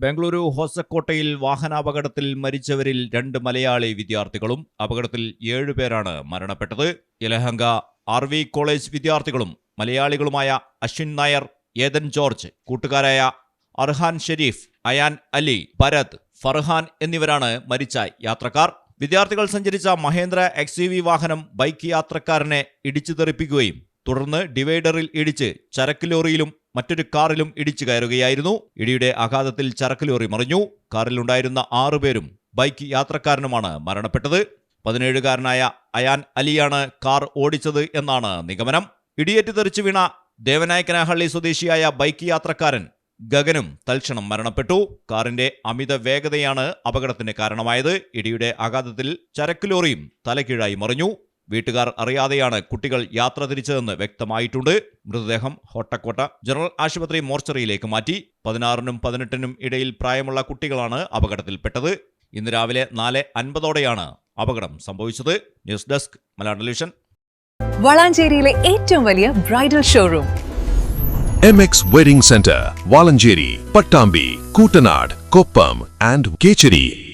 ബംഗളൂരു ഹോസക്കോട്ടയിൽ വാഹനാപകടത്തിൽ മരിച്ചവരിൽ 2 മലയാളി വിദ്യാർത്ഥികളും അപകടത്തിൽ 7 പേരാണ് മരണപ്പെട്ടത്. യലഹങ്ക RV കോളേജ് വിദ്യാർത്ഥികളും മലയാളികളുമായ അശ്വിൻ നായർ, ഏതൻ ജോർജ്, കൂട്ടുകാരായ അർഹാൻ ഷെരീഫ്, അയാൻ അലി, ഭരത്, ഫർഹാൻ എന്നിവരാണ് മരിച്ച യാത്രക്കാർ. വിദ്യാർത്ഥികൾ സഞ്ചരിച്ച മഹേന്ദ്ര XUV വാഹനം ബൈക്ക് യാത്രക്കാരനെ ഇടിച്ചു തെറിപ്പിക്കുകയും തുടർന്ന് ഡിവൈഡറിൽ ഇടിച്ച് ചരക്ക് ലോറിയിലും മറ്റൊരു കാറിലും ഇടിച്ചു കയറുകയായിരുന്നു. ഇടിയുടെ ആഘാതത്തിൽ ചരക്ക് ലോറി മറിഞ്ഞു. കാറിലുണ്ടായിരുന്ന 6 പേരും ബൈക്ക് യാത്രക്കാരനുമാണ് മരണപ്പെട്ടത്. 17-കാരനായ അയാൻ അലിയാണ് കാർ ഓടിച്ചത് എന്നാണ് നിഗമനം. ഇടിയേറ്റ് തെറിച്ചു വീണ ദേവനായക്കനഹള്ളി സ്വദേശിയായ ബൈക്ക് യാത്രക്കാരൻ ഗഗനും തൽക്ഷണം മരണപ്പെട്ടു. കാറിന്റെ അമിത വേഗതയാണ് അപകടത്തിന് കാരണമായത്. ഇടിയുടെ ആഘാതത്തിൽ ചരക്ക് ലോറിയും തലകീഴായി മറിഞ്ഞു. വീട്ടുകാർ അറിയാതെയാണ് കുട്ടികൾ യാത്ര തിരിച്ചതെന്ന് വ്യക്തമായിട്ടുണ്ട്. മൃതദേഹം ഹോട്ടക്കോട്ട ജനറൽ ആശുപത്രി മോർച്ചറിയിലേക്ക് മാറ്റി. 16-നും 18-നും ഇടയിൽ പ്രായമുള്ള കുട്ടികളാണ് അപകടത്തിൽപ്പെട്ടത്. ഇന്ന് രാവിലെ 4:50ഓടെയാണ് അപകടം സംഭവിച്ചത്. News desk Malayalam television. വളാഞ്ചേരിയിലെ ഏറ്റവും വലിയ bridal showroom MX Wedding Center, Valancheri, Pattambi, Kootanad, Koppam and Kecheri.